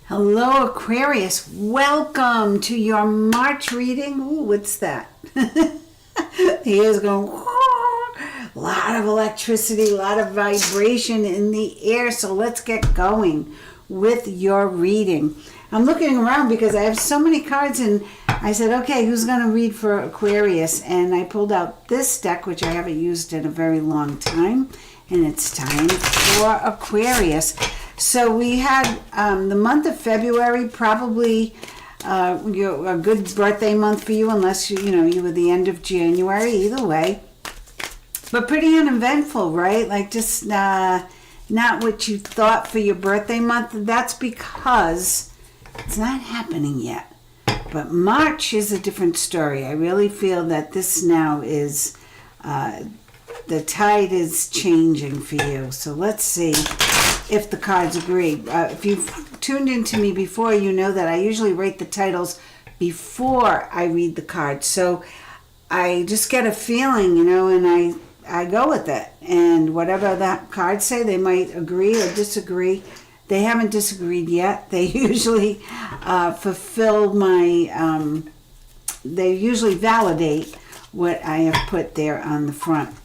Hello, Aquarius. Welcome to your March reading. Ooh, what's that? He is going, a lot of electricity, a lot of vibration in the air. So let's get going with your reading. I'm looking around because I have so many cards, and I said, okay, who's going to read for Aquarius? And I pulled out this deck, which I haven't used in a very long time, and it's time for Aquarius. So we had the month of February, probably a good birthday month for you, unless you were the end of January. Either way, but pretty uneventful, right? Like just not what you thought for your birthday month. That's because it's not happening yet. But March is a different story. I really feel that this now is the tide is changing for you. So let's see if the cards agree. If you've tuned into me before, you know that I usually write the titles before I read the cards. So I just get a feeling, and I go with it. And whatever that cards say, they might agree or disagree. They haven't disagreed yet. They usually fulfill my, they usually validate what I have put there on the front.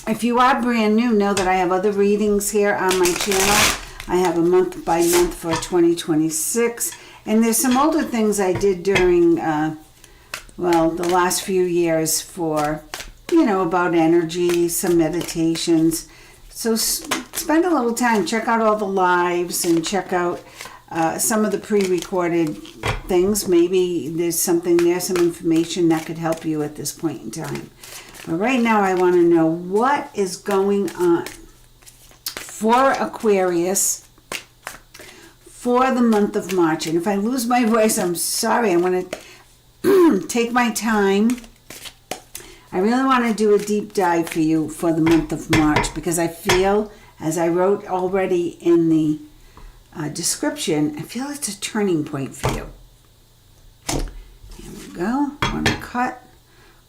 If you are brand new, know that I have other readings here on my channel. I have a month by month for 2026. And there's some older things I did during, the last few years for, about energy, some meditations. So spend a little time, check out all the lives and check out some of the pre-recorded things. Maybe there's something there, some information that could help you at this point in time. But right now I want to know what is going on for Aquarius for the month of March. And if I lose my voice, I'm sorry. I want to take my time. I really want to do a deep dive for you for the month of March because I feel, as I wrote already in the description, I feel it's a turning point for you. Here we go. I want to cut.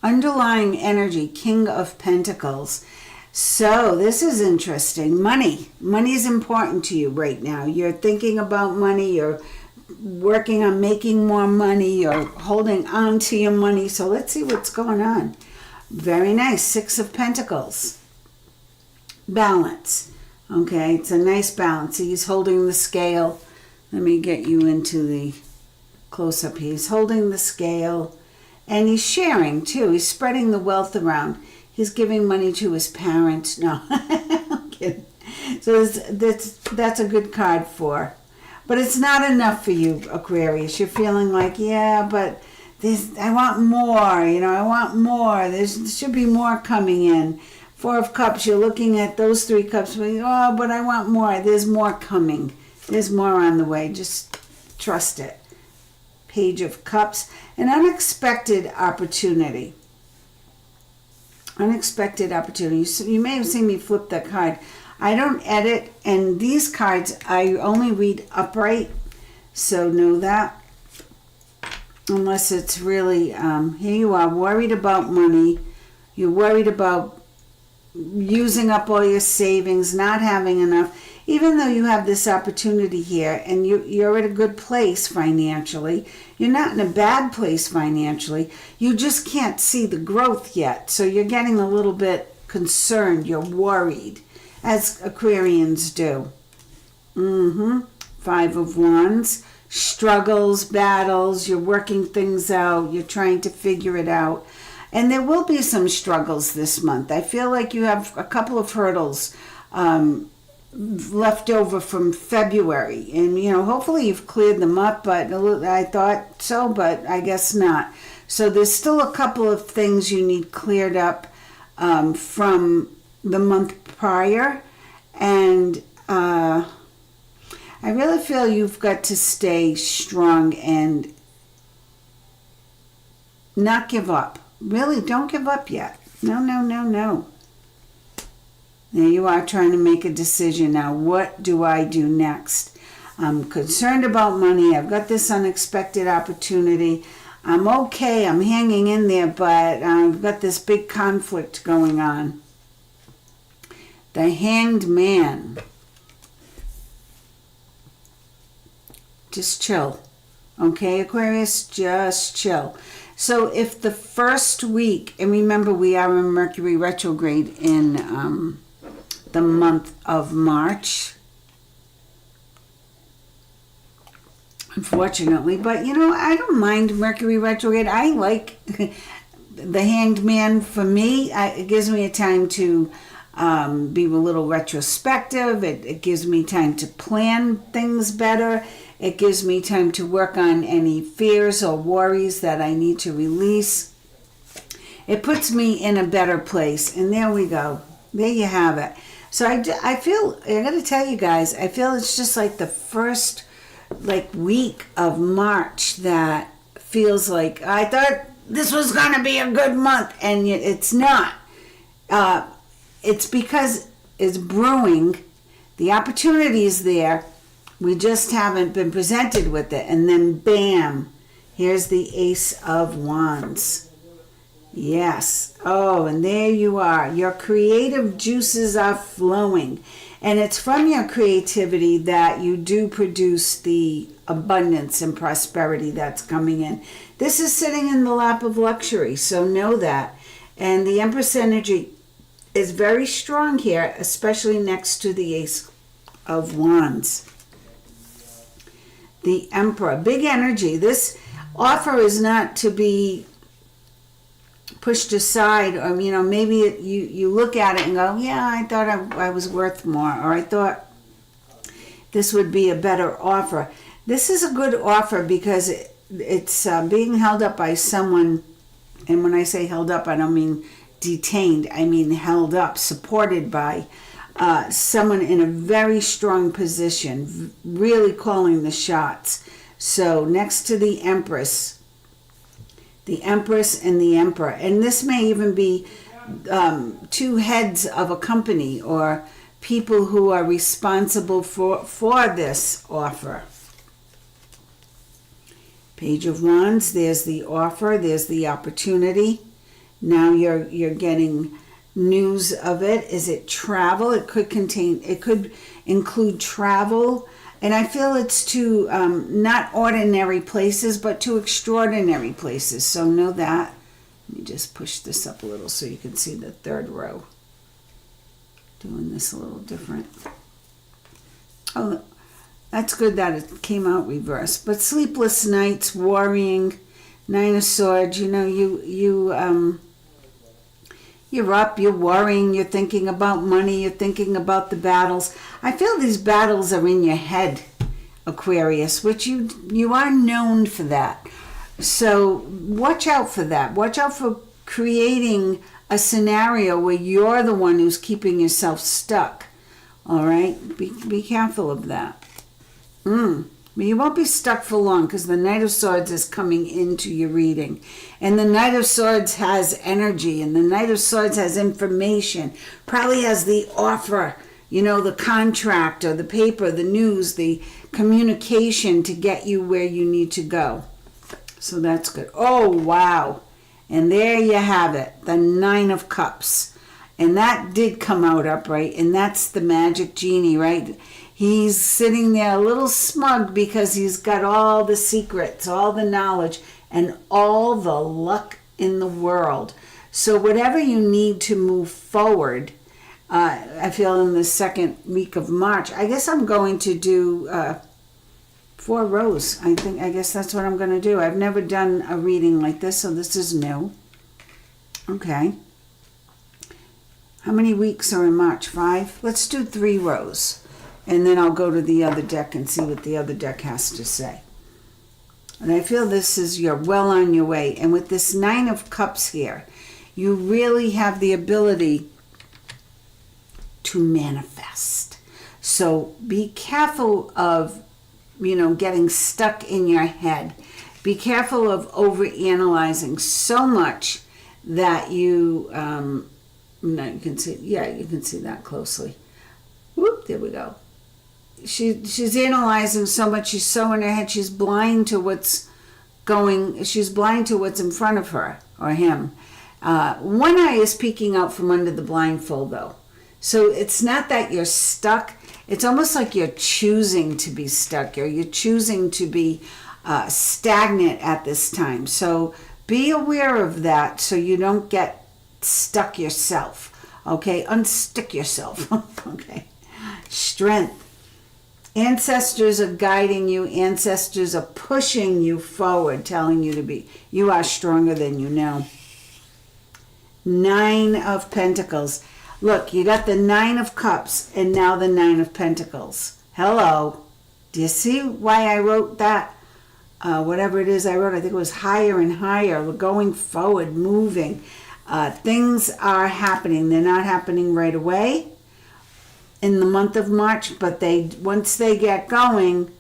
Underlying energy, King of Pentacles. So this is interesting. Money. Money is important to you right now. You're thinking about money. You're working on making more money. You're holding on to your money. So let's see what's going on. Very nice. Six of Pentacles. Balance. Okay, it's a nice balance. He's holding the scale. Let me get you into the close-up. He's holding the scale. And he's sharing, too. He's spreading the wealth around. He's giving money to his parents. No, I'm kidding. So that's a good card for. But it's not enough for you, Aquarius. You're feeling like, yeah, but I want more. I want more. There should be more coming in. Four of Cups, you're looking at those three cups. But I want more. There's more coming. There's more on the way. Just trust it. Page of Cups, an unexpected opportunity. Unexpected opportunity. You may have seen me flip that card. I don't edit, and these cards I only read upright, so know that. Unless it's really, here you are, worried about money. You're worried about using up all your savings, not having enough. Even though you have this opportunity here and you're at a good place financially, you're not in a bad place financially. You just can't see the growth yet. So you're getting a little bit concerned. You're worried, as Aquarians do. Five of Wands. Struggles, battles. You're working things out. You're trying to figure it out. And there will be some struggles this month. I feel like you have a couple of hurdles left over from February, and hopefully you've cleared them up, but I thought so, but I guess not. So there's still a couple of things you need cleared up from the month prior, and I really feel you've got to stay strong and not give up. Really, don't give up yet. No. There you are trying to make a decision now. What do I do next? I'm concerned about money. I've got this unexpected opportunity. I'm okay. I'm hanging in there, but I've got this big conflict going on. The Hanged Man. Just chill. Okay, Aquarius, just chill. So if the first week, and remember we are in Mercury retrograde in the month of March, unfortunately, but I don't mind Mercury retrograde. I like the Hanged Man. For me, it gives me a time to be a little retrospective. It gives me time to plan things better. It gives me time to work on any fears or worries that I need to release. It puts me in a better place. And there we go. There you have it. So I feel, I got to tell you guys, I feel it's just like the first week of March that feels like I thought this was going to be a good month. And it's not. It's because it's brewing. The opportunity is there. We just haven't been presented with it. And then bam, here's the Ace of Wands. Yes. Oh, and there you are. Your creative juices are flowing. And it's from your creativity that you do produce the abundance and prosperity that's coming in. This is sitting in the lap of luxury, so know that. And the Empress energy is very strong here, especially next to the Ace of Wands. The Emperor, big energy. This offer is not to be pushed aside, or maybe you look at it and go, yeah, I thought I was worth more, or I thought this would be a better offer. This is a good offer because it's being held up by someone, and when I say held up, I don't mean detained, I mean held up, supported by someone in a very strong position, really calling the shots. So next to the Empress and the Emperor, and this may even be two heads of a company or people who are responsible for this offer. Page of Wands, there's the offer, there's the opportunity. Now you're getting news of it. Is it travel? It could include travel, and I feel it's to not ordinary places, but to extraordinary places. So know that. Let me just push this up a little so you can see the third row. Doing this a little different. Oh, that's good that it came out reversed. But sleepless nights, worrying, Nine of Swords. You're up, you're worrying, you're thinking about money, you're thinking about the battles. I feel these battles are in your head, Aquarius, which you are known for that. So watch out for that. Watch out for creating a scenario where you're the one who's keeping yourself stuck. All right? Be careful of that. But you won't be stuck for long because the Knight of Swords is coming into your reading. And the Knight of Swords has energy, and the Knight of Swords has information, probably has the offer, the contract or the paper, the news, the communication to get you where you need to go. So that's good. Oh, wow. And there you have it, the Nine of Cups. And that did come out upright, and that's the magic genie, right? He's sitting there a little smug because he's got all the secrets, all the knowledge, and all the luck in the world. So whatever you need to move forward, I feel in the second week of March, I guess I'm going to do 4 rows. I guess that's what I'm going to do. I've never done a reading like this, so this is new. Okay. How many weeks are in March? 5? Let's do 3 rows. And then I'll go to the other deck and see what the other deck has to say. And I feel you're well on your way. And with this Nine of Cups here, you really have the ability to manifest. So be careful of, getting stuck in your head. Be careful of overanalyzing so much that you can see that closely. Whoop, there we go. She's analyzing so much, she's so in her head, she's blind to what's in front of her or him. One eye is peeking out from under the blindfold though. So it's not that you're stuck, It's almost like you're choosing to be stuck, or you're choosing to be stagnant at this time. So be aware of that so you don't get stuck yourself. Okay, unstick yourself. Okay, strength. Ancestors are guiding you. Ancestors are pushing you forward, telling you to be. You are stronger than you know. 9 of Pentacles. Look, you got the 9 of Cups and now the 9 of Pentacles. Hello. Do you see why I wrote that? Whatever it is I wrote, I think it was higher and higher. We're going forward, moving. Things are happening. They're not happening right away in the month of March, but once they get going,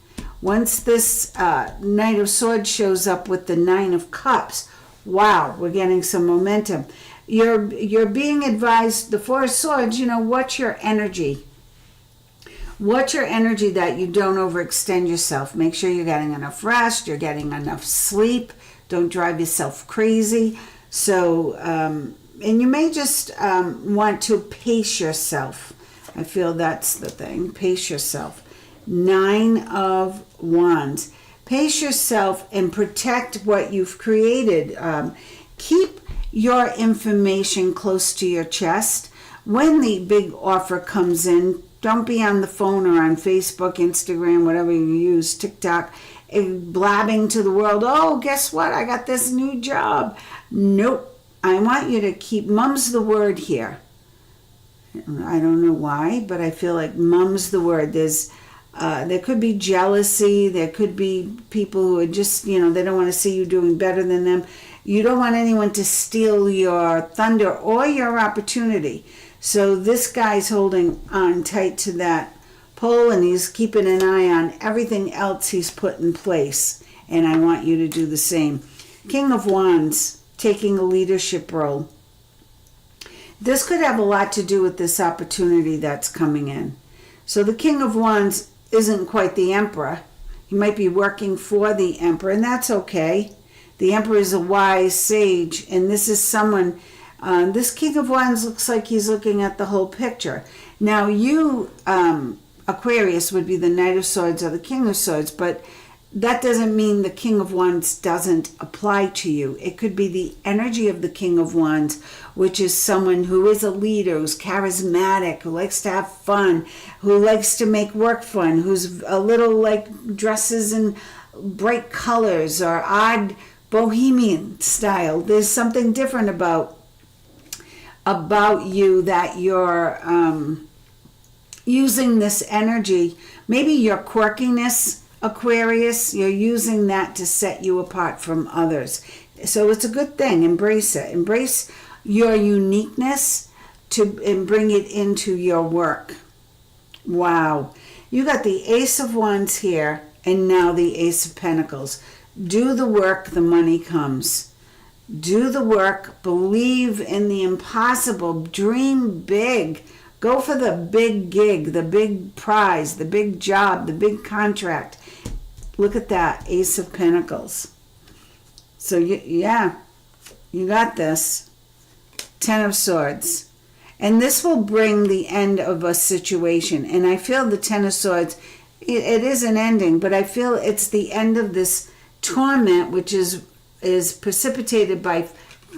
once this Knight of Swords shows up with the 9 of Cups, wow, we're getting some momentum. You're being advised, the 4 of Swords, watch your energy. Watch your energy that you don't overextend yourself. Make sure you're getting enough rest, you're getting enough sleep. Don't drive yourself crazy. So, and you may just want to pace yourself. I feel that's the thing. Pace yourself. 9 of Wands. Pace yourself and protect what you've created. Keep your information close to your chest. When the big offer comes in, don't be on the phone or on Facebook, Instagram, whatever you use, TikTok, blabbing to the world, oh, guess what? I got this new job. Nope. I want you to keep, mum's the word here. I don't know why, but I feel like mum's the word. There could be jealousy. There could be people who are just, they don't want to see you doing better than them. You don't want anyone to steal your thunder or your opportunity. So this guy's holding on tight to that pole, and he's keeping an eye on everything else he's put in place. And I want you to do the same. King of Wands, taking a leadership role. This could have a lot to do with this opportunity that's coming in. So the King of Wands isn't quite the Emperor. He might be working for the Emperor, and that's okay. The Emperor is a wise sage, and this is someone, this King of Wands looks like he's looking at the whole picture. Now you, Aquarius, would be the Knight of Swords or the King of Swords, but that doesn't mean the King of Wands doesn't apply to you. It could be the energy of the King of Wands, which is someone who is a leader, who's charismatic, who likes to have fun, who likes to make work fun, who's a little like dresses in bright colors or odd bohemian style. There's something different about you that you're using this energy. Maybe your quirkiness, Aquarius, you're using that to set you apart from others. So it's a good thing. Embrace it. Embrace your uniqueness and bring it into your work. Wow. You got the Ace of Wands here and now the Ace of Pentacles. Do the work, the money comes. Do the work. Believe in the impossible. Dream big. Go for the big gig, the big prize, the big job, the big contract. Look at that, Ace of Pentacles. So, you got this. 10 of Swords. And this will bring the end of a situation. And I feel the 10 of Swords, it is an ending, but I feel it's the end of this torment, which is precipitated by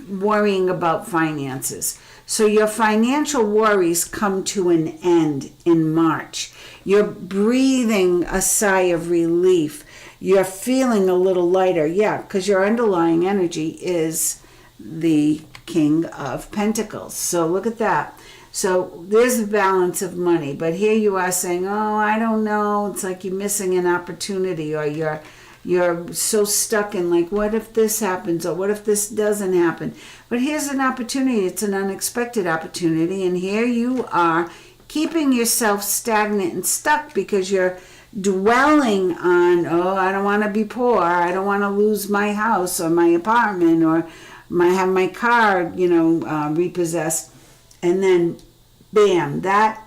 worrying about finances. So your financial worries come to an end in March. You're breathing a sigh of relief. You're feeling a little lighter. Yeah, because your underlying energy is the King of Pentacles. So look at that. So there's the balance of money. But here you are saying, oh, I don't know. It's like you're missing an opportunity, or you're so stuck in like, what if this happens, or what if this doesn't happen? But here's an opportunity. It's an unexpected opportunity. And here you are keeping yourself stagnant and stuck because you're dwelling on, oh, I don't want to be poor. I don't want to lose my house or my apartment or have my car, repossessed. And then, bam, that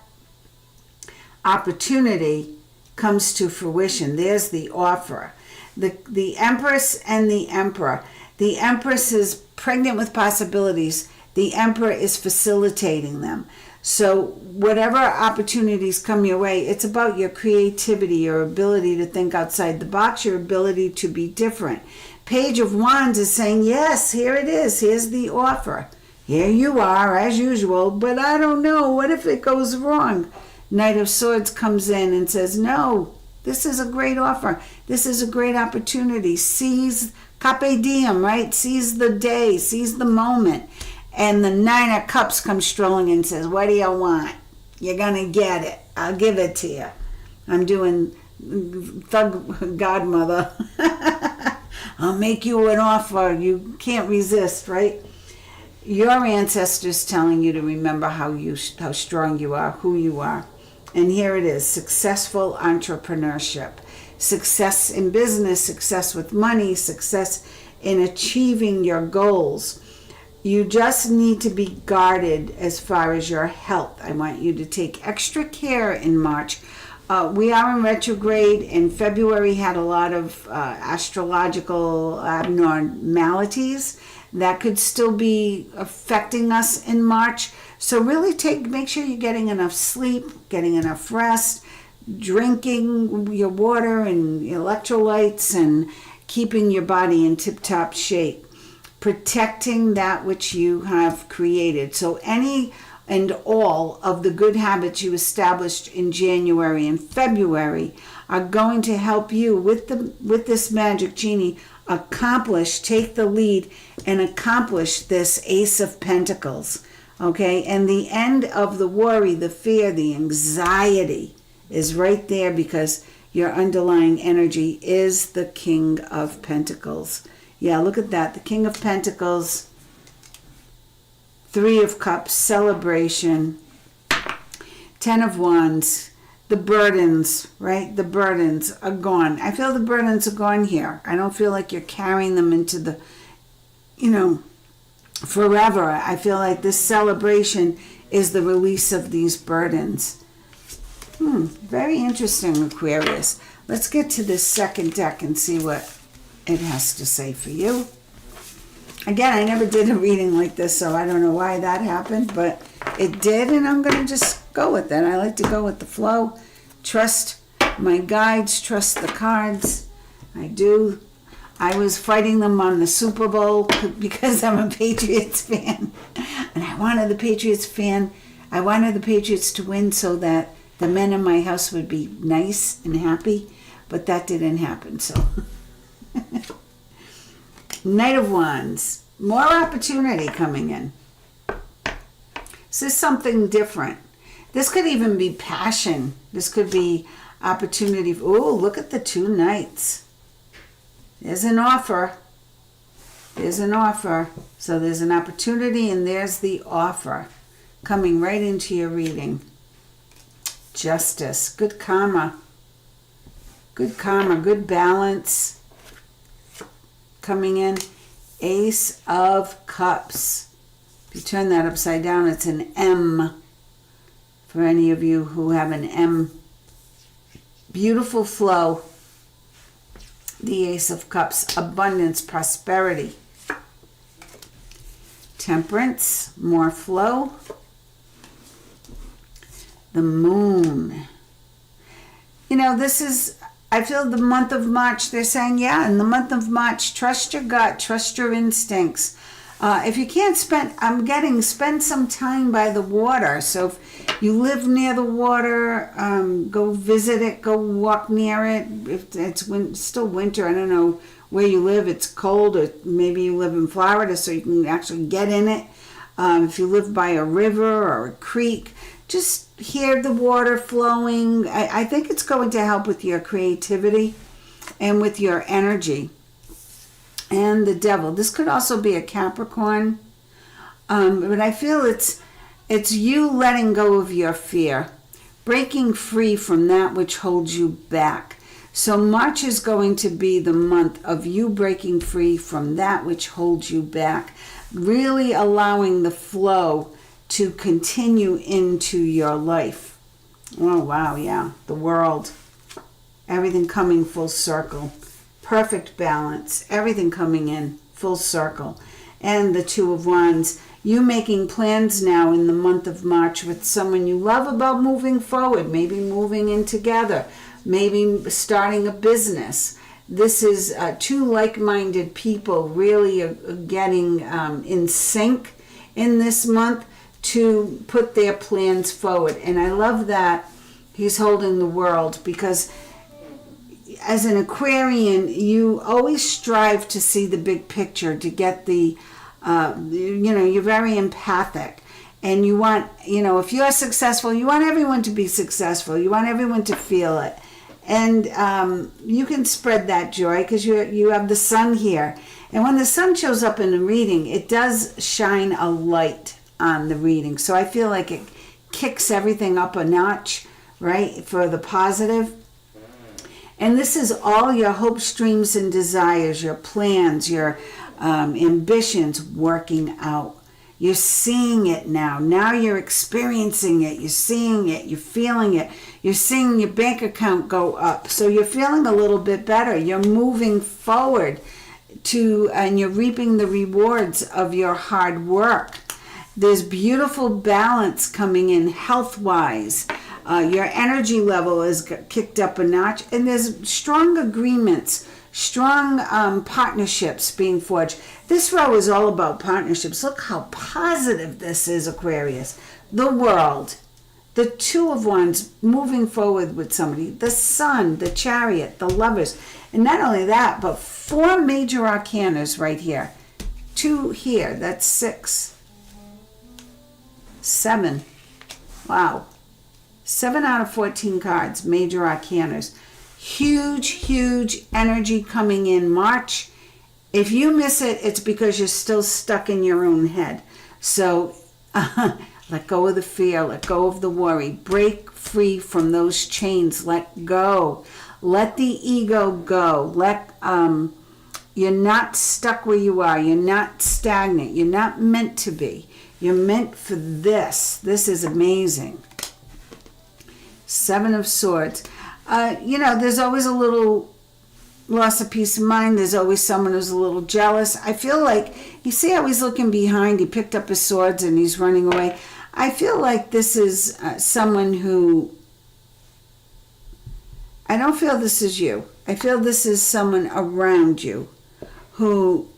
opportunity comes to fruition. There's the offer. The Empress and the Emperor. The Empress is pregnant with possibilities. The Emperor is facilitating them. So whatever opportunities come your way, it's about your creativity, your ability to think outside the box, your ability to be different. Page of Wands is saying, yes, here it is. Here's the offer. Here you are, as usual, but I don't know. What if it goes wrong? Knight of Swords comes in and says, no, this is a great offer. This is a great opportunity. Seize, carpe diem, right? Seize the day, seize the moment. And the Nine of Cups comes strolling in and says, what do you want? You're going to get it. I'll give it to you. I'm doing thug godmother. I'll make you an offer you can't resist, right? Your ancestors telling you to remember how strong you are, who you are. And here it is, successful entrepreneurship. Success in business, success with money, success in achieving your goals. You just need to be guarded as far as your health. I want you to take extra care in March. We are in retrograde, and February had a lot of astrological abnormalities that could still be affecting us in March. So really make sure you're getting enough sleep, getting enough rest, drinking your water and electrolytes, and keeping your body in tip-top shape. Protecting that which you have created. So any and all of the good habits you established in January and February are going to help you with this magic genie take the lead and accomplish this Ace of Pentacles. Okay, and the end of the worry, the fear, the anxiety is right there, because your underlying energy is the King of Pentacles. Yeah, look at that. The King of Pentacles, Three of Cups, celebration, Ten of Wands, the burdens, right? The burdens are gone. I feel the burdens are gone here. I don't feel like you're carrying them into the, forever. I feel like this celebration is the release of these burdens. Very interesting, Aquarius. Let's get to this second deck and see what it has to say for you. Again, I never did a reading like this, so I don't know why that happened, but it did, and I'm going to just go with it. I like to go with the flow. Trust my guides, trust the cards. I do. I was fighting them on the Super Bowl because I'm a Patriots fan, and I wanted the Patriots to win so that the men in my house would be nice and happy, but that didn't happen, so... Knight of Wands, more opportunity coming in. This is something different. This could even be passion. This could be opportunity. Oh, look at the two knights. There's an offer. There's an offer. So there's an opportunity, and there's the offer coming right into your reading. Justice, good karma. Good karma, good balance. Coming in, Ace of Cups. If you turn that upside down, it's an M. For any of you who have an M. Beautiful flow. The Ace of Cups, abundance, prosperity. Temperance, more flow. The Moon. This is... I feel the month of March, they're saying, in the month of March, trust your gut, trust your instincts. If you can't spend some time by the water. So if you live near the water, go visit it, go walk near it. If it's still winter, I don't know where you live, it's cold, or maybe you live in Florida so you can actually get in it. If you live by a river or a creek, just hear the water flowing. I think it's going to help with your creativity and with your energy. And the Devil. This could also be a Capricorn. But I feel it's you letting go of your fear, breaking free from that which holds you back. So March is going to be the month of you breaking free from that which holds you back, really allowing the flow to continue into your life. Oh, wow, yeah. The World. Everything coming full circle. Perfect balance. Everything coming in full circle. And the Two of Wands. you making plans now in the month of March with someone you love about moving forward, maybe moving in together, maybe starting a business. This is two like-minded people really getting in sync in this month to put their plans forward. And I love that he's holding the world, because as an Aquarian, you always strive to see the big picture, to get the, you're very empathic. And you want, if you're successful, you want everyone to be successful. You want everyone to feel it. And you can spread that joy because you have the sun here. And when the sun shows up in the reading, it does shine a light on the reading. So I feel like it kicks everything up a notch, right, for the positive. And this is all your hopes, dreams, and desires, your plans, your ambitions working out. You're seeing it now. Now you're experiencing it. You're seeing it. You're feeling it. You're seeing your bank account go up. So you're feeling a little bit better. You're moving forward and you're reaping the rewards of your hard work. There's beautiful balance coming in health-wise. Your energy level is kicked up a notch. And there's strong agreements, strong partnerships being forged. This row is all about partnerships. Look how positive this is, Aquarius. The world, the Two of Wands moving forward with somebody, the Sun, the Chariot, the Lovers. And not only that, but 4 major arcanas right here. 2 here, that's 6. 7. Wow. 7 out of 14 cards, major arcanas. Huge, huge energy coming in March. If you miss it, it's because you're still stuck in your own head. So let go of the fear. Let go of the worry. Break free from those chains. Let go. Let the ego go. You're not stuck where you are. You're not stagnant. You're not meant to be. You're meant for this. This is amazing. 7 of Swords. There's always a little loss of peace of mind. There's always someone who's a little jealous. I feel like, you see how he's looking behind? He picked up his swords and he's running away. I feel like this is someone who, I don't feel this is you. I feel this is someone around you who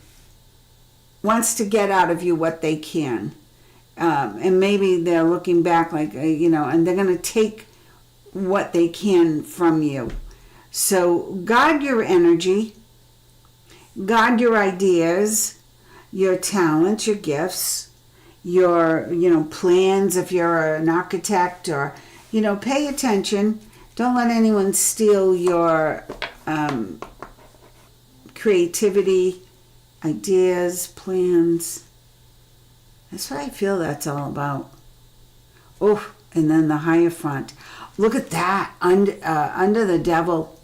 wants to get out of you what they can. And maybe they're looking back like, and they're going to take what they can from you. So guard your energy, guard your ideas, your talents, your gifts, your, plans if you're an architect, or, pay attention. Don't let anyone steal your creativity, ideas, plans. That's what I feel that's all about. Oh, and then the Hierophant. Look at that, under the devil,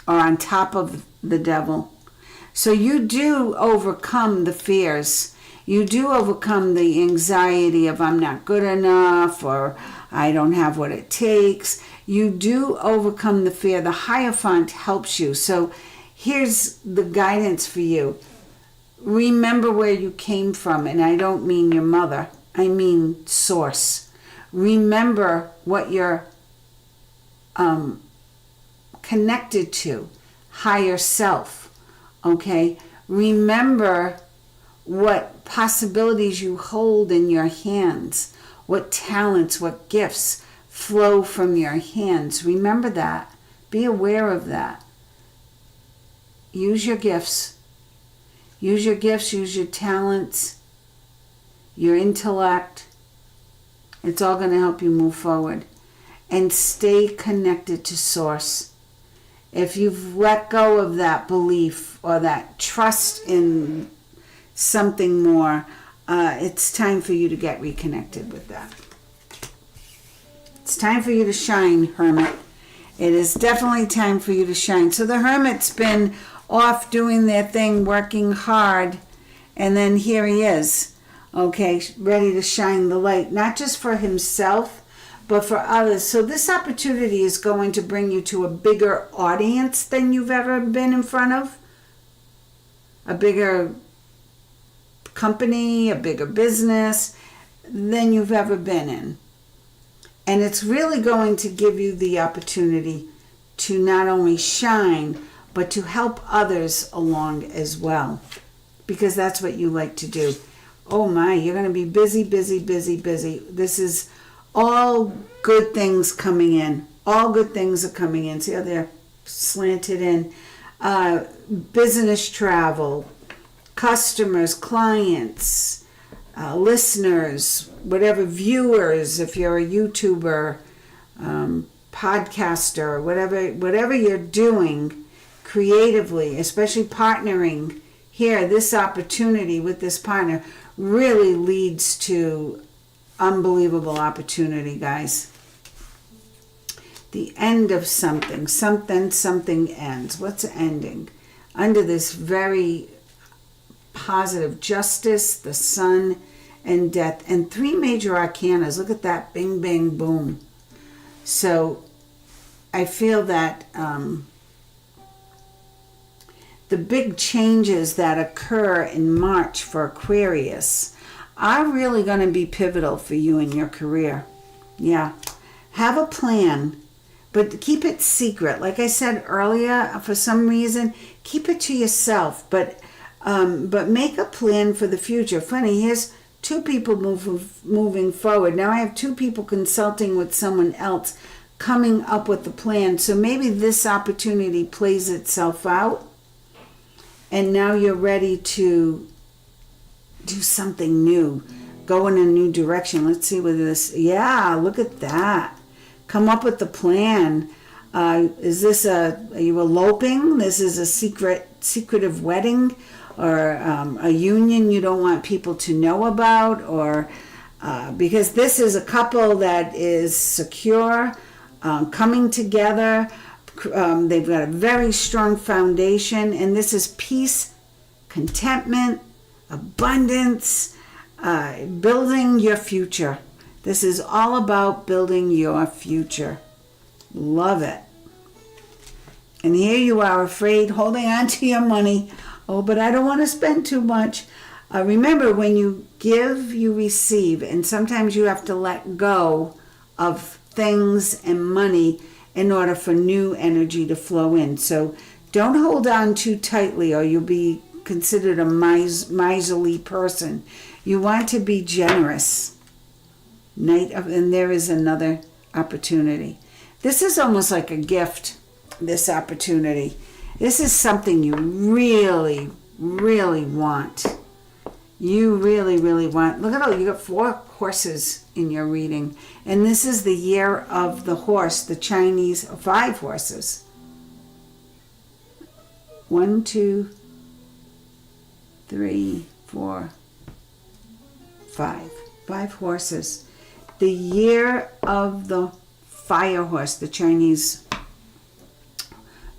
or on top of the devil. So you do overcome the fears. You do overcome the anxiety of I'm not good enough, or I don't have what it takes. You do overcome the fear. The Hierophant helps you. So here's the guidance for you. Remember where you came from, and I don't mean your mother. I mean source. Remember what you're connected to, higher self, okay? Remember what possibilities you hold in your hands, what talents, what gifts flow from your hands. Remember that. Be aware of that. Use your gifts. Use your gifts, use your talents, your intellect. It's all going to help you move forward. And stay connected to Source. If you've let go of that belief or that trust in something more, it's time for you to get reconnected with that. It's time for you to shine, Hermit. It is definitely time for you to shine. So the Hermit's been off doing their thing, working hard, and then here he is, okay, ready to shine the light, not just for himself, but for others. So this opportunity is going to bring you to a bigger audience than you've ever been in front of, a bigger company, a bigger business than you've ever been in. And it's really going to give you the opportunity to not only shine, but to help others along as well. Because that's what you like to do. Oh my, you're going to be busy, busy, busy, busy. This is all good things coming in. All good things are coming in. See how they're slanted in? Business travel, customers, clients, listeners, whatever, viewers, if you're a YouTuber, podcaster, whatever you're doing creatively, especially partnering here, this opportunity with this partner really leads to unbelievable opportunity, guys. The end of something. Something ends. What's ending? Under this very positive justice, the sun, and death. And 3 major arcanas. Look at that. Bing, bang, boom. So I feel that the big changes that occur in March for Aquarius are really going to be pivotal for you in your career. Yeah. Have a plan, but keep it secret. Like I said earlier, for some reason, keep it to yourself. But make a plan for the future. Funny, here's 2 people moving forward. Now I have 2 people consulting with someone else, coming up with the plan. So maybe this opportunity plays itself out, and now you're ready to do something new, go in a new direction. Let's see what this, yeah, look at that. Come up with the plan. Is this are you eloping? This is a secretive wedding, or a union you don't want people to know about, or because this is a couple that is secure, coming together. They've got a very strong foundation, and this is peace, contentment, abundance, building your future. This is all about building your future. Love it. And here you are, afraid, holding on to your money. Oh, but I don't want to spend too much. Remember, when you give, you receive. And sometimes you have to let go of things and money in order for new energy to flow in. So don't hold on too tightly, or you'll be considered a miserly person. You want to be generous. And there is another opportunity. This is almost like a gift, this opportunity. This is something you really, really want. You really, really want. Look at all, you got 4 horses in your reading. And this is the year of the horse, the Chinese, 5 horses. 1, 2, 3, 4, 5. 5 horses. The year of the fire horse, the Chinese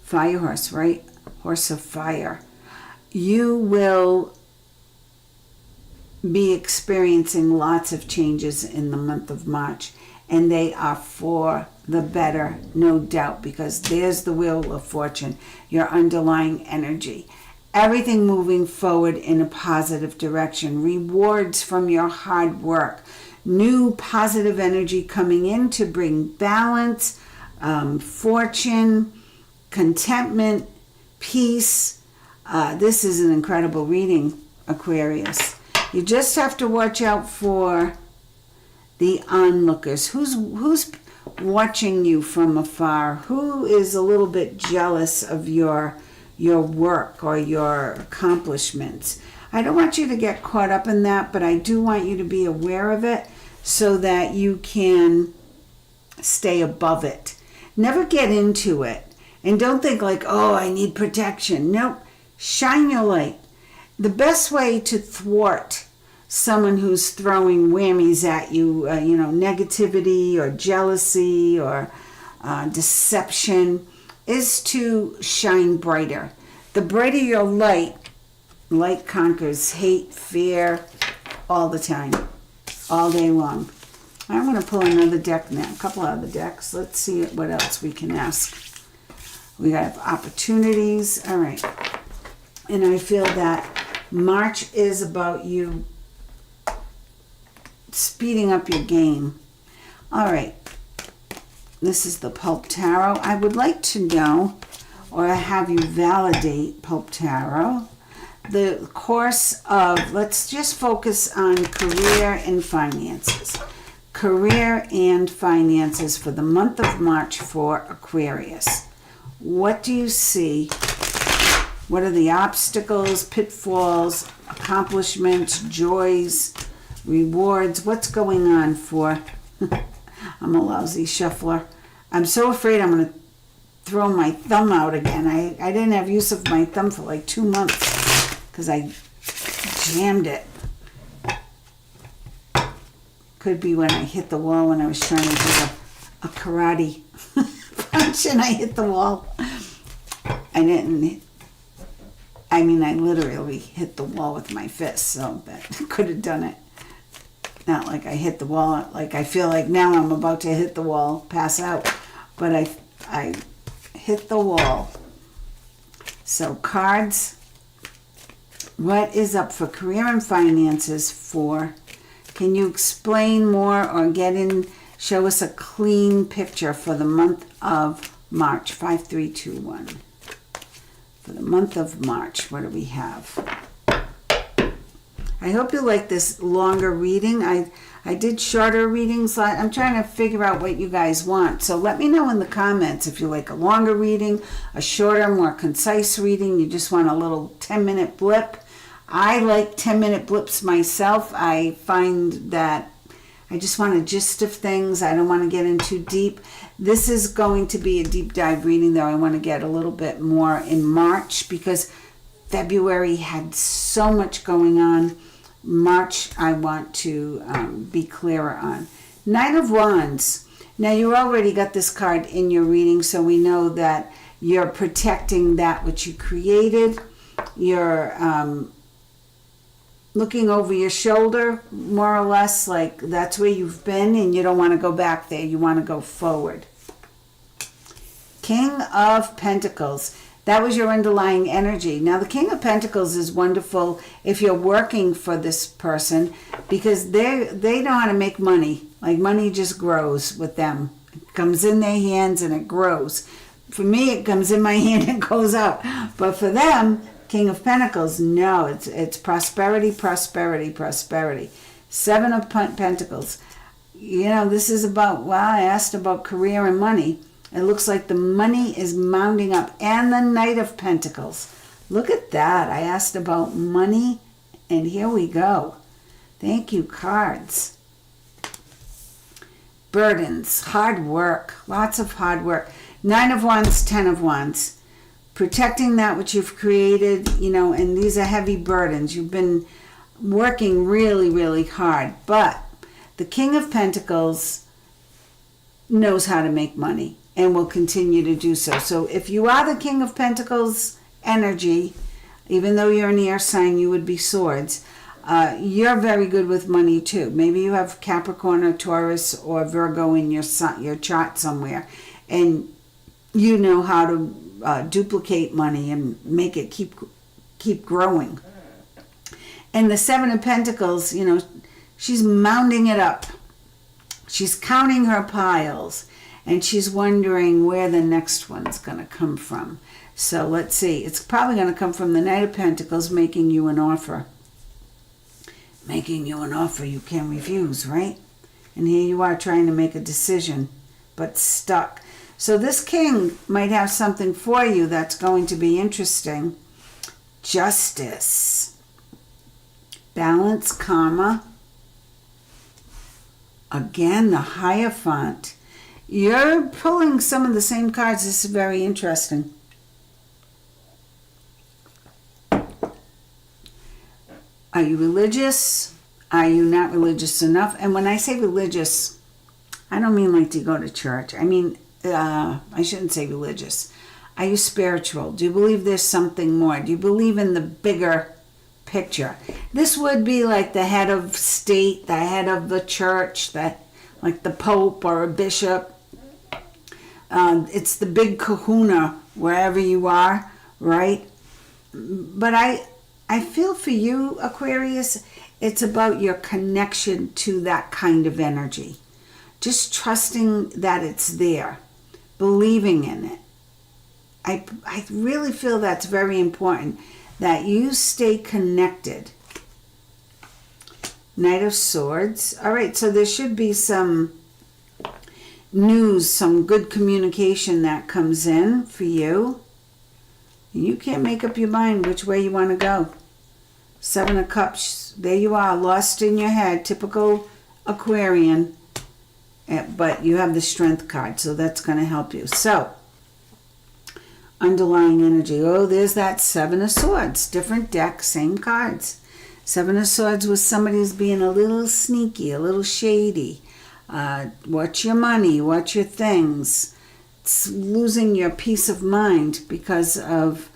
fire horse, right? Horse of fire. You will be experiencing lots of changes in the month of March, and they are for the better, no doubt, because there's the wheel of fortune, your underlying energy. Everything moving forward in a positive direction. Rewards from your hard work. New positive energy coming in to bring balance, fortune, contentment, peace. This is an incredible reading, Aquarius. You just have to watch out for the onlookers. Who's watching you from afar? Who is a little bit jealous of your work or your accomplishments? I don't want you to get caught up in that, but I do want you to be aware of it so that you can stay above it. Never get into it. And don't think like, oh, I need protection. Nope. Shine your light. The best way to thwart someone who's throwing whammies at you, negativity or jealousy or deception, is to shine brighter. The brighter your light conquers hate, fear, all the time, all day long. I'm going to pull another deck now, a couple other decks. Let's see what else we can ask. We have opportunities. All right. And I feel that March is about you speeding up your game. All right. This is the Pulp Tarot. I would like to know, or have you validate, Pulp Tarot, the course of, let's just focus on career and finances. Career and finances for the month of March for Aquarius. What do you see? What are the obstacles, pitfalls, accomplishments, joys, rewards? What's going on for... I'm a lousy shuffler. I'm so afraid I'm going to throw my thumb out again. I didn't have use of my thumb for like 2 months because I jammed it. Could be when I hit the wall when I was trying to do a karate punch and I hit the wall. I didn't. I mean, I literally hit the wall with my fist, so that could have done it. Not like I hit the wall, like I feel like now I'm about to hit the wall, pass out. But I hit the wall. So cards, what is up for career and finances for? Can you explain more or show us a clean picture for the month of March? 5, 3, 2, 1. For the month of March, what do we have? I hope you like this longer reading. I did shorter readings. I'm trying to figure out what you guys want. So let me know in the comments if you like a longer reading, a shorter, more concise reading. You just want a little 10-minute blip. I like 10-minute blips myself. I find that I just want a gist of things. I don't want to get in too deep. This is going to be a deep dive reading, though. I want to get a little bit more in March because February had so much going on. March, I want to be clearer on. 9 of Wands. Now, you already got this card in your reading, so we know that you're protecting that which you created. You're looking over your shoulder, more or less, like that's where you've been, and you don't want to go back there. You want to go forward. King of Pentacles. That was your underlying energy. Now, the King of Pentacles is wonderful if you're working for this person because they know how to make money. Like money just grows with them. It comes in their hands and it grows. For me, it comes in my hand and goes out. But for them, King of Pentacles, no, it's prosperity, prosperity, prosperity. 7 of Pentacles. You know, this is about, well, I asked about career and money. It looks like the money is mounting up. And the Knight of Pentacles. Look at that. I asked about money, and here we go. Thank you, cards. Burdens, hard work, lots of hard work. 9 of Wands, 10 of Wands. Protecting that which you've created, you know, and these are heavy burdens. You've been working really, really hard. But the King of Pentacles knows how to make money and will continue to do so. So if you are the King of Pentacles energy, even though you're an air sign, you would be swords. You're very good with money too. Maybe you have Capricorn or Taurus or Virgo in your chart somewhere, and you know how to duplicate money and make it keep growing. And the 7 of Pentacles, you know, she's mounting it up. She's counting her piles, and she's wondering where the next one's going to come from. So let's see. It's probably going to come from the Knight of Pentacles making you an offer. Making you an offer you can't refuse, right? And here you are trying to make a decision, but stuck. So this king might have something for you that's going to be interesting. Justice. Balance, karma. Again, the Hierophant. You're pulling some of the same cards. This is very interesting. Are you religious? Are you not religious enough? And when I say religious, I don't mean like to go to church. I mean, I shouldn't say religious. Are you spiritual? Do you believe there's something more? Do you believe in the bigger picture? This would be like the head of state, the head of the church, like the Pope or a bishop. It's the big kahuna wherever you are, right? But I feel for you, Aquarius, it's about your connection to that kind of energy. Just trusting that it's there, believing in it. I really feel that's very important, that you stay connected. Knight of Swords. All right, so there should be some news, some good communication that comes in for you. You can't make up your mind which way you want to go. Seven of Cups. There you are, lost in your head. Typical Aquarian. But you have the Strength card, so that's going to help you. So, underlying energy. Oh, there's that Seven of Swords. Different deck, same cards. Seven of Swords was somebody who's being a little sneaky, a little shady. Watch your money, watch your things. It's losing your peace of mind because of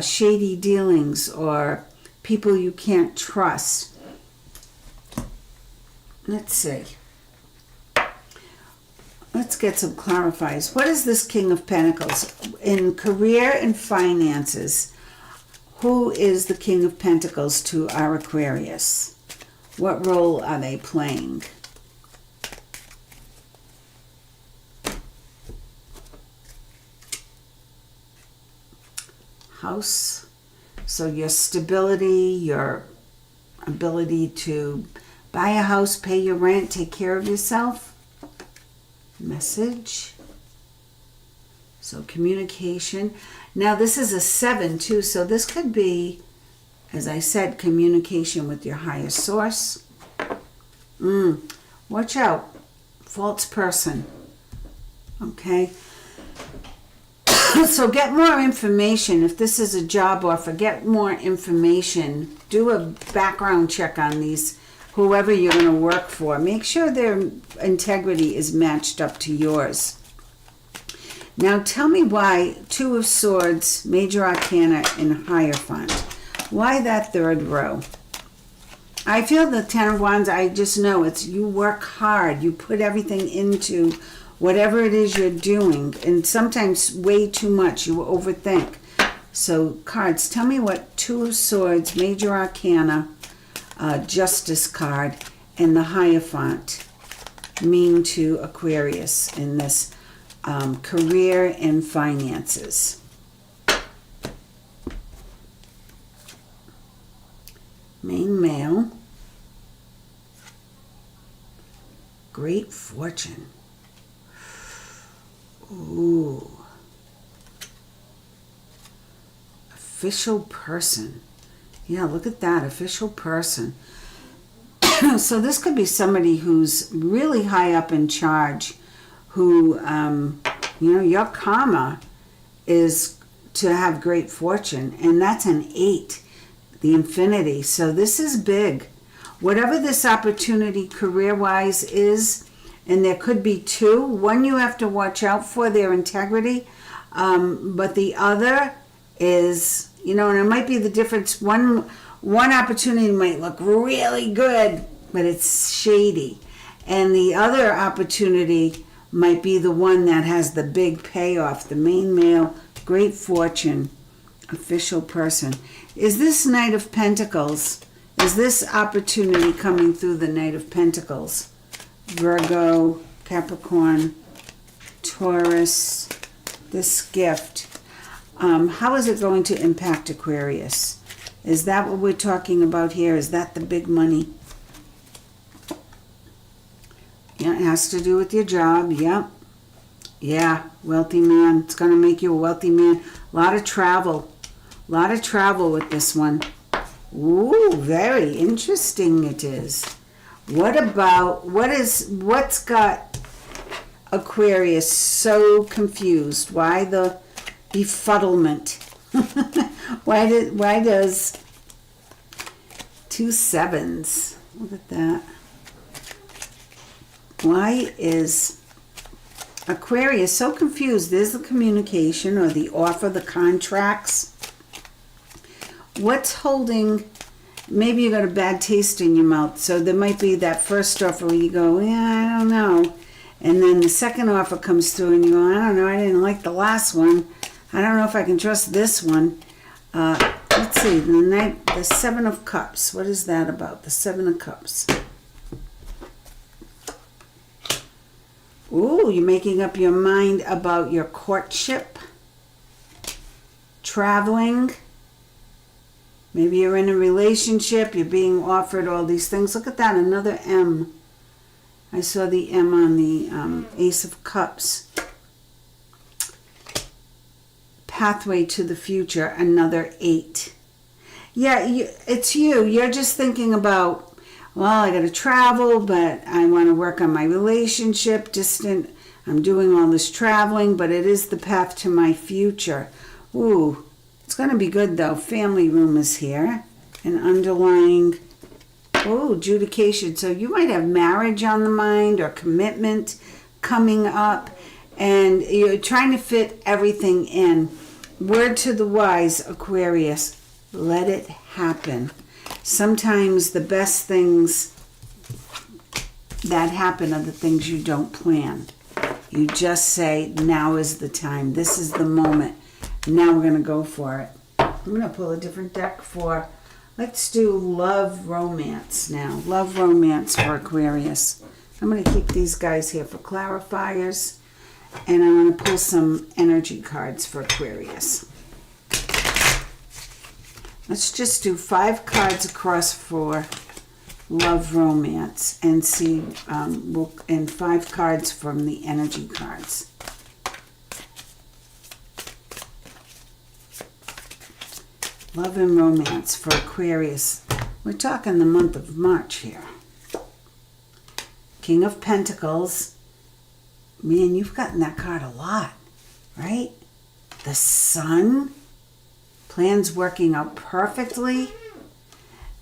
shady dealings or people you can't trust. Let's see. Let's get some clarifiers. What is this King of Pentacles? In career and finances, who is the King of Pentacles to our Aquarius? What role are they playing? House. So your stability, your ability to buy a house, pay your rent, take care of yourself. Message. So communication. Now this is a 7 too, so this could be, as I said, communication with your higher source. Watch out. False person. Okay. So get more information. If this is a job offer, get more information. Do a background check on these, whoever you're going to work for. Make sure their integrity is matched up to yours. Now tell me why Two of Swords, Major Arcana, and Hierophant. Why that third row? I feel the Ten of Wands, I just know it's you work hard. You put everything into whatever it is you're doing, and sometimes way too much. You overthink. So cards, tell me what Two of Swords, Major Arcana, Justice card, and the Hierophant mean to Aquarius in this career and finances. Main male. Great fortune. Ooh. Official person. Yeah, look at that. Official person. So this could be somebody who's really high up in charge, who, your karma is to have great fortune. And that's an 8, the infinity. So this is big. Whatever this opportunity career-wise is, and there could be two. One you have to watch out for, their integrity. But the other is, and it might be the difference. One opportunity might look really good, but it's shady. And the other opportunity might be the one that has the big payoff. The main male, great fortune, official person. Is this Knight of Pentacles? Is this opportunity coming through the Knight of Pentacles? Virgo, Capricorn, Taurus, this gift. How is it going to impact Aquarius? Is that what we're talking about here? Is that the big money? Yeah, it has to do with your job. Yep. Yeah, wealthy man. It's going to make you a wealthy man. A lot of travel. A lot of travel with this one. Ooh, very interesting it is. What's got Aquarius so confused? Why the befuddlement? Why does 2 sevens? Look at that. Why is Aquarius so confused? There's the communication or the offer, the contracts. What's holding? Maybe you got a bad taste in your mouth. So there might be that first offer where you go, yeah, I don't know. And then the second offer comes through and you go, I don't know, I didn't like the last one. I don't know if I can trust this one. Let's see, the Seven of Cups. What is that about? The Seven of Cups. Ooh, you're making up your mind about your courtship, traveling. Maybe you're in a relationship, you're being offered all these things. Look at that, another M. I saw the M on the Ace of Cups. Pathway to the future, another 8. Yeah, it's you. You're just thinking about, well, I got to travel, but I want to work on my relationship, distant. I'm doing all this traveling, but it is the path to my future. Ooh, it's going to be good, though. Family room is here. An underlying, adjudication. So you might have marriage on the mind or commitment coming up, and you're trying to fit everything in. Word to the wise, Aquarius, let it happen. Sometimes the best things that happen are the things you don't plan. You just say, now is the time. This is the moment. Now we're going to go for it. I'm going to pull a different deck for, let's do love romance now. Love romance for Aquarius. I'm going to keep these guys here for clarifiers. And I'm going to pull some energy cards for Aquarius. Let's just do 5 cards across for love romance and see, and 5 cards from the energy cards. Love and romance for Aquarius. We're talking the month of March here. King of Pentacles. Man, you've gotten that card a lot, right? The Sun. Plans working out perfectly.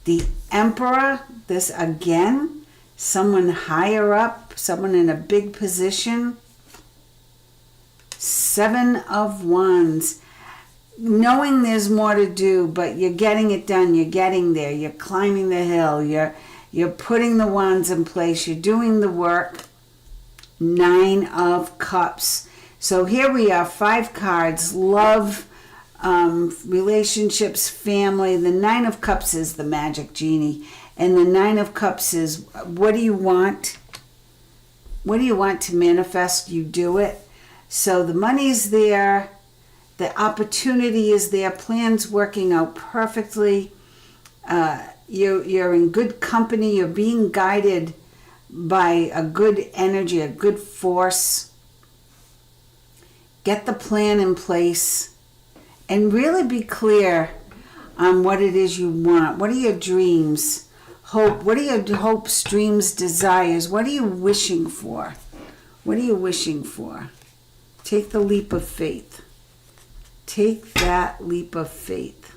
The Emperor. This again. Someone higher up. Someone in a big position. 7 of Wands. Knowing there's more to do, but you're getting it done. You're getting there. You're climbing the hill. You're putting the wands in place. You're doing the work. 9 of Cups. So here we are, 5 cards. Love, relationships, family. The 9 of Cups is the magic genie. And the 9 of Cups is, what do you want? What do you want to manifest? You do it. So the money's there. The opportunity is there. Plans working out perfectly. You're in good company. You're being guided by a good energy, a good force. Get the plan in place and really be clear on what it is you want. What are your dreams? Hope. What are your hopes, dreams, desires? What are you wishing for? What are you wishing for? Take the leap of faith. Take that leap of faith.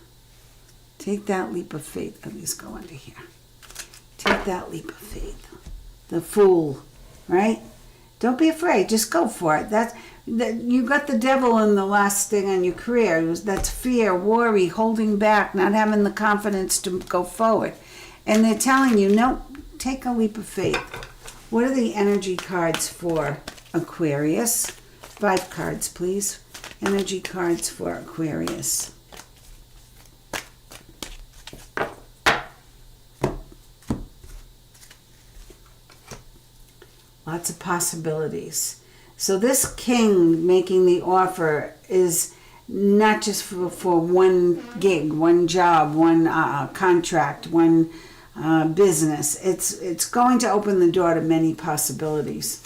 Take that leap of faith. Let me just go under here. Take that leap of faith. The Fool, right? Don't be afraid. Just go for it. You got the devil in the last thing on your career. That's fear, worry, holding back, not having the confidence to go forward. And they're telling you, no, take a leap of faith. What are the energy cards for Aquarius? 5 cards, please. Energy cards for Aquarius. Lots of possibilities. So this king making the offer is not just for one gig, one job, one contract, one business. It's going to open the door to many possibilities.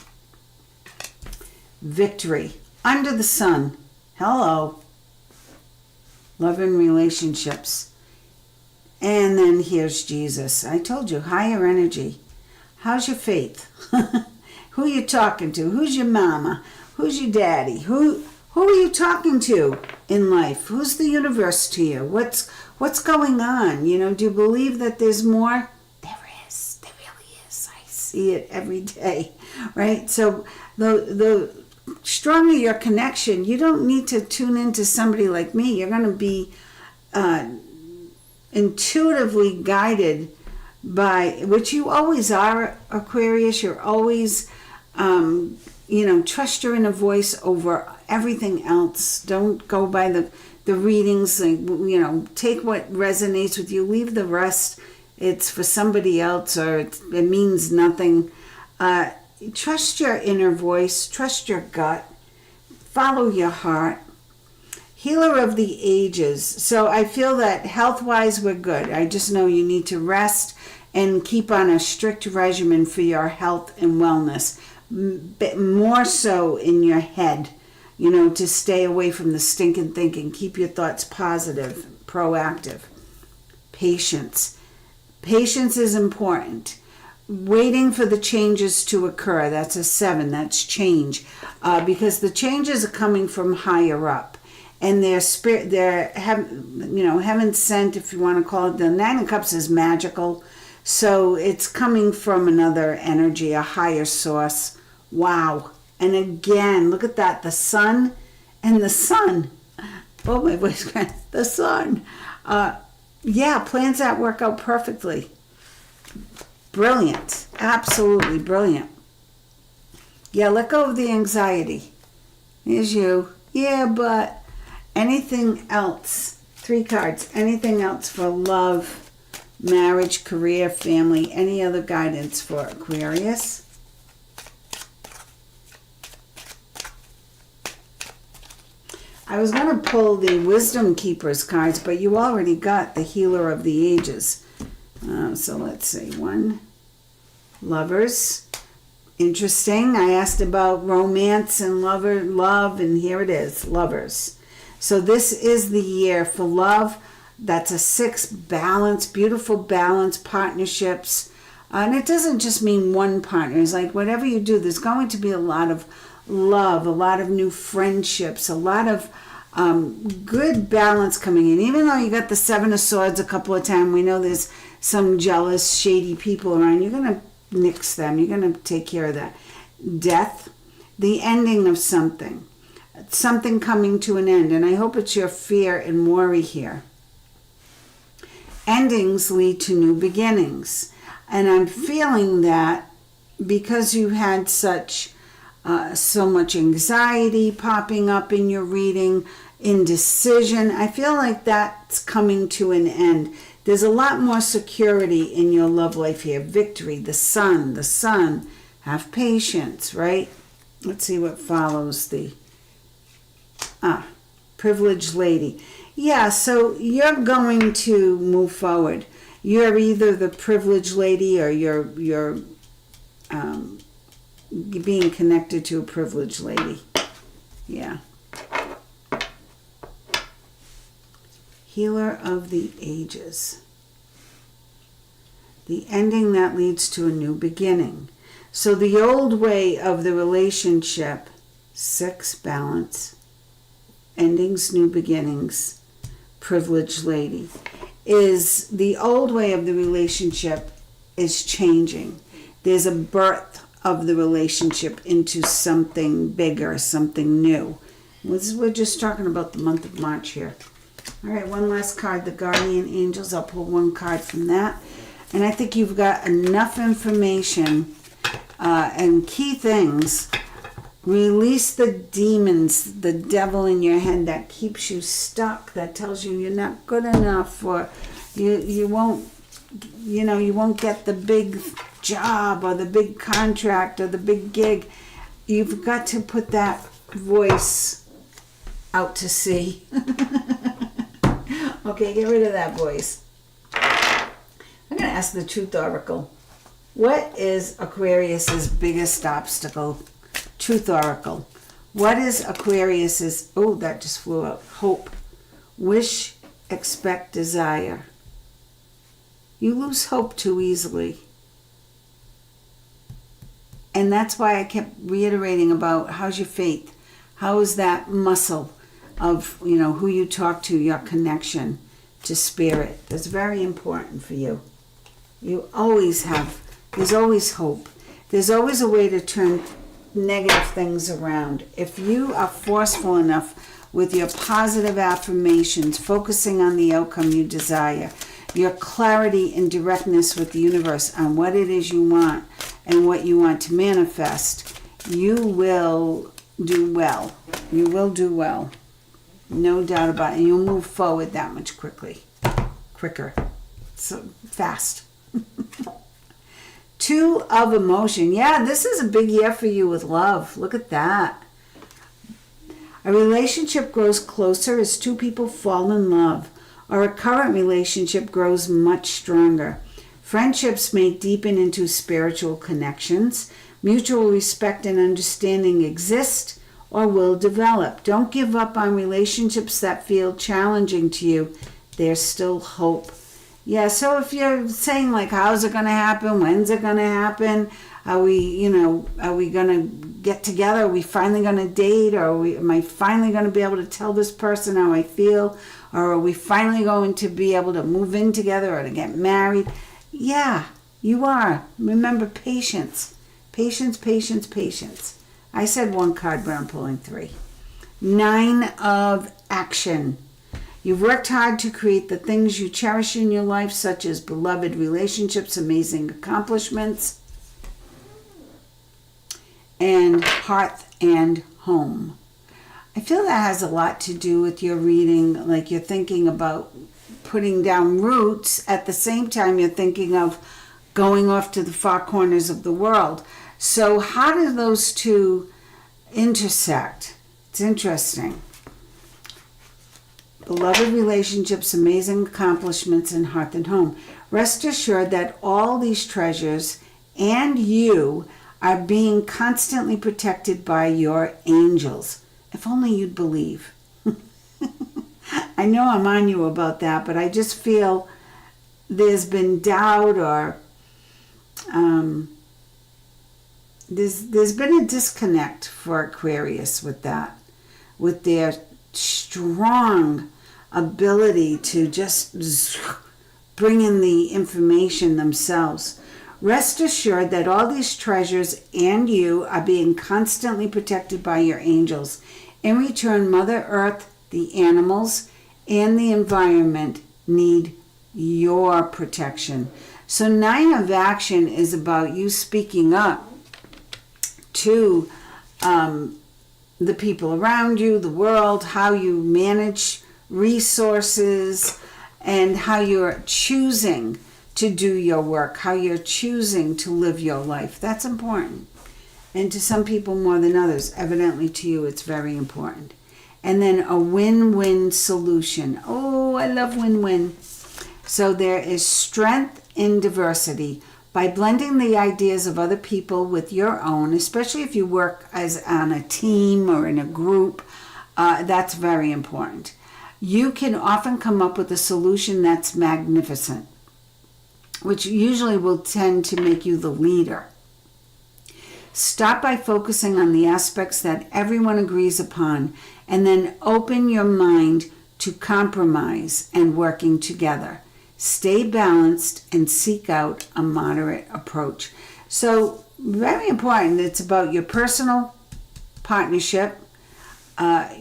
Victory. Under the sun. Hello. Love and relationships. And then here's Jesus. I told you, higher energy. How's your faith? Who are you talking to? Who's your mama? Who's your daddy? Who are you talking to in life? Who's the universe to you? What's going on? You know, do you believe that there's more? There is. There really is. I see it every day, right? So the stronger your connection, you don't need to tune into somebody like me. You're going to be intuitively guided by, which you always are, Aquarius. You're always, trust your inner voice over everything else. Don't go by the the readings, like, you know, take what resonates with you, leave the rest. It's for somebody else, or it means nothing. Trust your inner voice, trust your gut, follow your heart. Healer of the ages. So I feel that health-wise we're good. I just know you need to rest and keep on a strict regimen for your health and wellness. More so in your head, you know, to stay away from the stinking thinking. Keep your thoughts positive, proactive. Patience. Patience is important. Waiting for the changes to occur. That's a 7. That's change. Because the changes are coming from higher up. And their spirit, heaven sent, if you want to call it. The 9 of Cups is magical. So it's coming from another energy, a higher source. Wow. And again, look at that. The sun and the sun. Oh, my voice cracked. The sun. Yeah, plans that work out perfectly. Brilliant. Absolutely brilliant. Yeah, let go of the anxiety. Here's you. Yeah, but anything else? 3 cards. Anything else for love, marriage, career, family, any other guidance for Aquarius? I was going to pull the Wisdom Keepers cards, but you already got the Healer of the Ages. So let's see. 1. Lovers. Interesting. I asked about romance and love, and here it is. Lovers. So this is the year for love. That's a 6. Balance. Beautiful balance. Partnerships. And it doesn't just mean one partner. It's like whatever you do, there's going to be a lot of love, a lot of new friendships, a lot of good balance coming in. Even though you got the 7 of Swords a couple of times, we know there's some jealous, shady people around. You're going to nix them. You're going to take care of that. Death, the ending of something. Something coming to an end. And I hope it's your fear and worry here. Endings lead to new beginnings. And I'm feeling that because you had so much anxiety popping up in your reading, indecision, I feel like that's coming to an end. There's a lot more security in your love life here. Victory, the sun. Have patience, right? Let's see what follows the privileged lady. Yeah, so you're going to move forward. You're either the privileged lady or you're being connected to a privileged lady. Yeah. Healer of the ages. The ending that leads to a new beginning. So the old way of the relationship, 6, balance, endings, new beginnings, privileged lady, is the old way of the relationship is changing. There's a birth of the relationship into something bigger, something new. We're just talking about the month of March here. All right, one last card, the Guardian Angels. I'll pull 1 card from that. And I think you've got enough information and key things. Release the demons, the devil in your head that keeps you stuck, that tells you you're not good enough, or you won't get the big job or the big contract or the big gig. You've got to put that voice out to sea. Okay, get rid of that voice. I'm going to ask the Truth Oracle. What is Aquarius's biggest obstacle? Truth Oracle. What is Aquarius's, oh, that just flew out. Hope. Wish, expect, desire. You lose hope too easily. And that's why I kept reiterating about how's your faith? How is that muscle of, who you talk to, your connection to spirit? That's very important for you. You always have, there's always hope. There's always a way to turn negative things around. If you are forceful enough with your positive affirmations, focusing on the outcome you desire, your clarity and directness with the universe on what it is you want and what you want to manifest, you will do well. You will do well. No doubt about it. And you'll move forward that much quicker. So fast. Two of emotion. Yeah, this is a big year for you with love. Look at that. A relationship grows closer as two people fall in love, or a current relationship grows much stronger. Friendships may deepen into spiritual connections. Mutual respect and understanding exist or will develop. Don't give up on relationships that feel challenging to you. There's still hope. Yeah, so if you're saying like, how's it going to happen? When's it going to happen? Are we going to get together? Are we finally going to date? Or am I finally going to be able to tell this person how I feel? Or are we finally going to be able to move in together or to get married? Yeah, you are. Remember, patience. Patience, patience, patience. I said one card, but I'm pulling three. 9 of action. You've worked hard to create the things you cherish in your life, such as beloved relationships, amazing accomplishments, and hearth and home. I feel that has a lot to do with your reading, like you're thinking about putting down roots at the same time you're thinking of going off to the far corners of the world. So how do those two intersect? It's interesting. Beloved relationships, amazing accomplishments, and hearth and home. Rest assured that all these treasures and you are being constantly protected by your angels. If only you'd believe. I know I'm on you about that, but I just feel there's been doubt or there's been a disconnect for Aquarius with that, with their strong ability to just bring in the information themselves. Rest assured that all these treasures and you are being constantly protected by your angels. In return, Mother Earth, the animals, and the environment need your protection. So 9 of action is about you speaking up to the people around you, the world, how you manage resources, and how you're choosing to do your work, how you're choosing to live your life. That's important. And to some people more than others. Evidently to you, it's very important. And then a win-win solution. Oh, I love win-win. So there is strength in diversity. By blending the ideas of other people with your own, especially if you work as on a team or in a group, that's very important. You can often come up with a solution that's magnificent, which usually will tend to make you the leader. Start by focusing on the aspects that everyone agrees upon, and then open your mind to compromise and working together. Stay balanced and seek out a moderate approach. So, very important. It's about your personal partnership,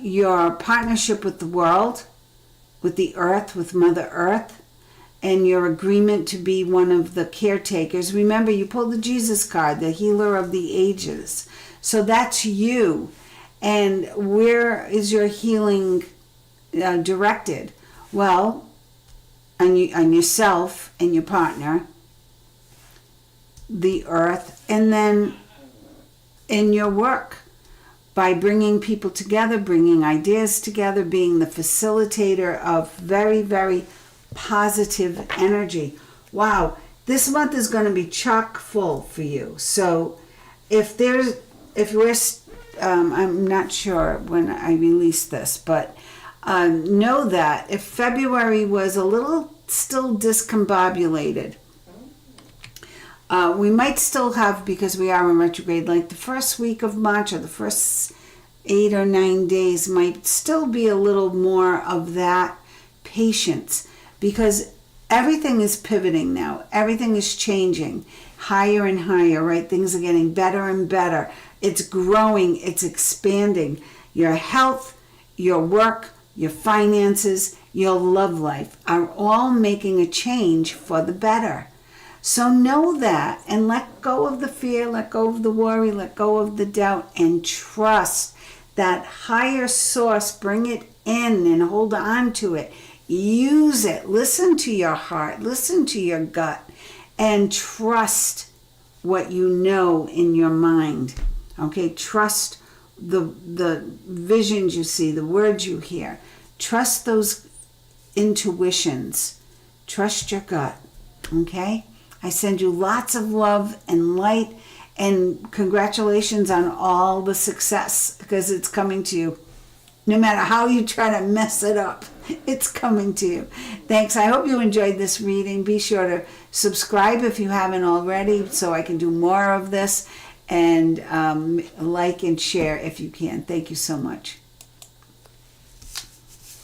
your partnership with the world, with the earth, with Mother Earth, and your agreement to be one of the caretakers. Remember, you pulled the Jesus card, the healer of the ages. So that's you. And where is your healing directed? Well, on yourself and your partner, the earth, and then in your work by bringing people together, bringing ideas together, being the facilitator of very, very positive energy. Wow, this month is going to be chock full for you. So I'm not sure when I release this, but know that if February was a little still discombobulated, we might still have, because we are in retrograde, like the first week of March or the first 8 or 9 days might still be a little more of that patience, because everything is pivoting now. Everything is changing higher and higher, right? Things are getting better and better. It's growing, it's expanding. Your health, your work, your finances, your love life are all making a change for the better. So know that and let go of the fear, let go of the worry, let go of the doubt, and trust that higher source. Bring it in and hold on to it. Use it. Listen to your heart. Listen to your gut. And trust what you know in your mind. Okay? Trust the visions you see, the words you hear. Trust those intuitions. Trust your gut. Okay? I send you lots of love and light, and congratulations on all the success, because it's coming to you. No matter how you try to mess it up, it's coming to you. Thanks. I hope you enjoyed this reading. Be sure to subscribe if you haven't already, so I can do more of this, and like and share if you can. Thank you so much.